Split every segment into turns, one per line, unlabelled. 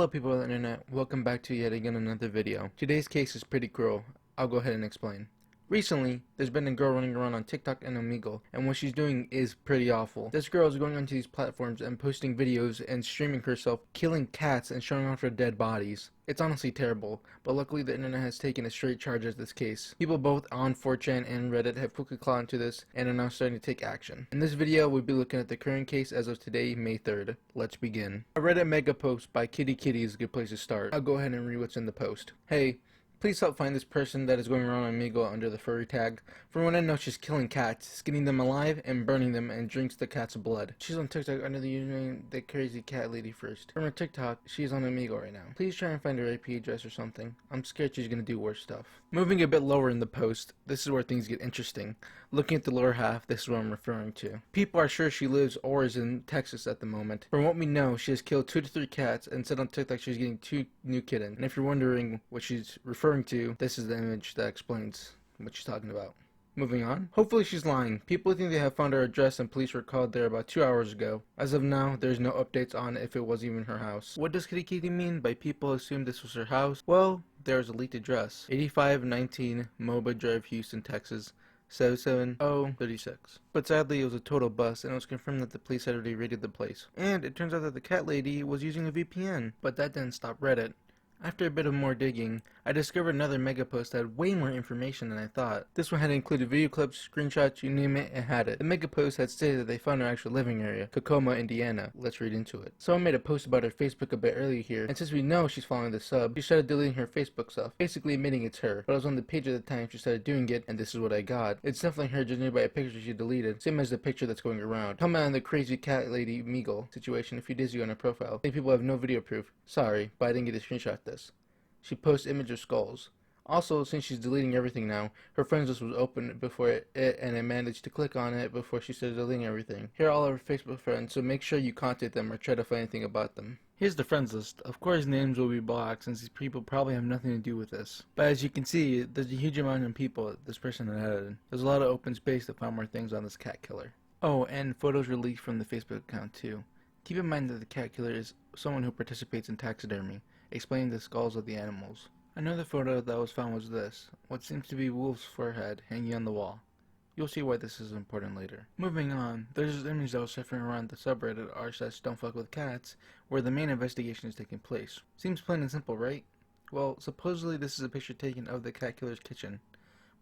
Hello people of the internet, welcome back to yet again another video. Today's case is pretty cruel. I'll go ahead and explain. Recently, there's been a girl running around on TikTok and Omegle, and what she's doing is pretty awful. This girl is going onto these platforms and posting videos and streaming herself killing cats and showing off her dead bodies. It's honestly terrible, but luckily the internet has taken a straight charge of this case. People both on 4chan and Reddit have quickly clawed into this and are now starting to take action. In this video, we'll be looking at the current case as of today, May 3rd. Let's begin. A Reddit mega post by Kitty Kitty is a good place to start. I'll go ahead and read what's in the post. Hey, please help find this person that is going around on Omegle under the furry tag. From what I know, she's killing cats, skinning them alive, and burning them, and drinks the cat's blood. She's on TikTok under the username The Crazy Cat Lady First. From her TikTok, she's on Omegle right now. Please try and find her IP address or something. I'm scared she's gonna do worse stuff. Moving a bit lower in the post, this is where things get interesting. Looking at the lower half, this is what I'm referring to. People are sure she lives or is in Texas at the moment. From what we know, she has killed 2 to 3 cats and said on TikTok she's getting 2 new kittens. And if you're wondering what she's referring to, this is the image that explains what she's talking about. Moving on. Hopefully she's lying. People think they have found her address and police were called there about 2 hours ago. As of now, there's no updates on if it was even her house. What does Kitty Kitty mean by people assume this was her house? Well, there's a leaked address. 8519 Moba Drive, Houston, Texas. 77036. But sadly, it was a total bust, and it was confirmed that the police had already raided the place. And it turns out that the cat lady was using a VPN. But that didn't stop Reddit. After a bit of more digging, I discovered another mega post that had way more information than I thought. This one had included video clips, screenshots, you name it, it had it. The mega post had stated that they found her actual living area, Tacoma, Indiana. Let's read into it. Someone made a post about her Facebook a bit earlier here, and since we know she's following the sub, she started deleting her Facebook stuff, basically admitting it's her. But I was on the page at the time she started doing it, and this is what I got. It's definitely her judging by a picture she deleted, same as the picture that's going around. Comment on the crazy cat lady Omegle situation if you dizzy on her profile. I think people have no video proof. Sorry, but I didn't get to screenshot this. She posts image of skulls. Also, since she's deleting everything now, her friends list was open before it and I managed to click on it before she started deleting everything. Here are all of her Facebook friends, so make sure you contact them or try to find anything about them. Here's the friends list. Of course names will be blocked since these people probably have nothing to do with this. But as you can see, there's a huge amount of people this person had added. There's a lot of open space to find more things on this cat killer. Oh, and photos were leaked from the Facebook account too. Keep in mind that the cat killer is someone who participates in taxidermy, explaining the skulls of the animals. Another photo that was found was this, what seems to be Wolf's forehead hanging on the wall. You'll see why this is important later. Moving on, there's this image that was surfing around the subreddit r/don'tfuckwithcats, where the main investigation is taking place. Seems plain and simple, right? Well, supposedly this is a picture taken of the cat killer's kitchen.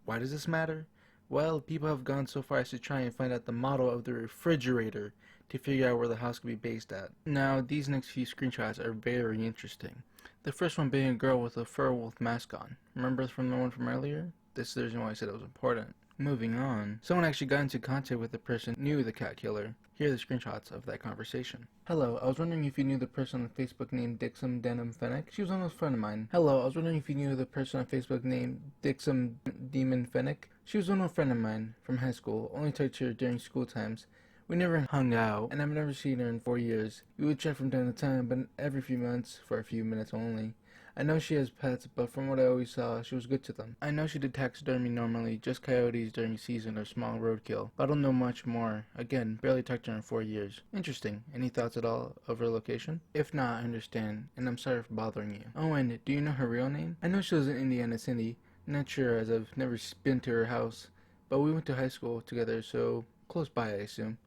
Why does this matter? Well, people have gone so far as to try and find out the model of the refrigerator to figure out where the house could be based at. Now, these next few screenshots are very interesting. The first one being a girl with a fur wolf mask on. Remember from the one from earlier? This is the reason why I said it was important. Moving on, someone actually got into contact with the person who knew the cat killer. Here are the screenshots of that conversation. Hello, I was wondering if you knew the person on Facebook named Dixum Denim Fennec. She was almost a friend of mine. Hello, I was wondering if you knew the person on Facebook named Dixum Demon Fennec. She was almost a friend of mine from high school. Only talked to her during school times. We never hung out, and I've never seen her in 4 years. We would chat from time to time, but every few months, for a few minutes only. I know she has pets, but from what I always saw, she was good to them. I know she did taxidermy normally, just coyotes during season or small roadkill, but I don't know much more. Again, barely talked to her in 4 years. Interesting. Any thoughts at all of her location? If not, I understand, and I'm sorry for bothering you. Oh, and do you know her real name? I know she was in Indiana City. Not sure, as I've never been to her house, but we went to high school together, so close by, I assume.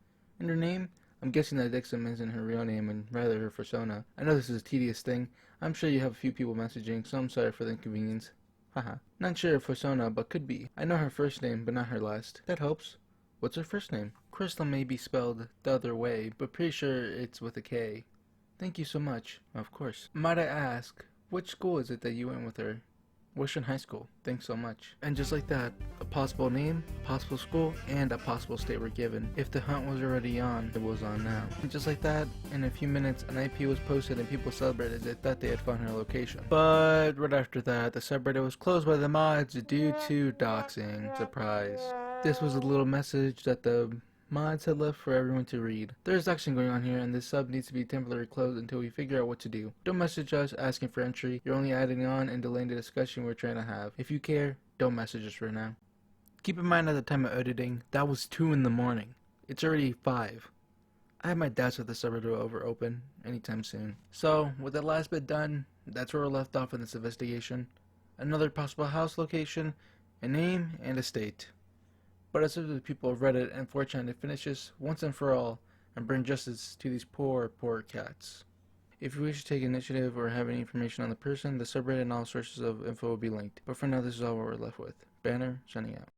And her name? I'm guessing that Dixum isn't her real name and rather her persona. I know this is a tedious thing. I'm sure you have a few people messaging, so I'm sorry for the inconvenience. Haha. Not sure of persona, but could be. I know her first name, but not her last. That helps. What's her first name? Crystal may be spelled the other way, but pretty sure it's with a K. Thank you so much. Of course. Might I ask, which school is it that you went with her? Western High School. Thanks so much. And just like that, a possible name, possible school, and a possible state were given. If the hunt was already on, it was on now. And just like that, in a few minutes, an IP was posted and people celebrated they thought they had found her location. But right after that, the subreddit was closed by the mods due to doxing. Surprise. This was a little message that the mods had left for everyone to read. There's action going on here, and this sub needs to be temporarily closed until we figure out what to do. Don't message us asking for entry. You're only adding on and delaying the discussion we're trying to have. If you care, don't message us right now. Keep in mind at the time of editing, that was 2 in the morning. It's already 5. I have my doubts if the subreddit will ever open anytime soon. So, with that last bit done, that's where we're left off in this investigation. Another possible house location, a name, and a state. But it's up to the people of Reddit and 4chan to finish this once and for all and bring justice to these poor, poor cats. If you wish to take initiative or have any information on the person, the subreddit and all sources of info will be linked. But for now, this is all we're left with. Banner, signing out.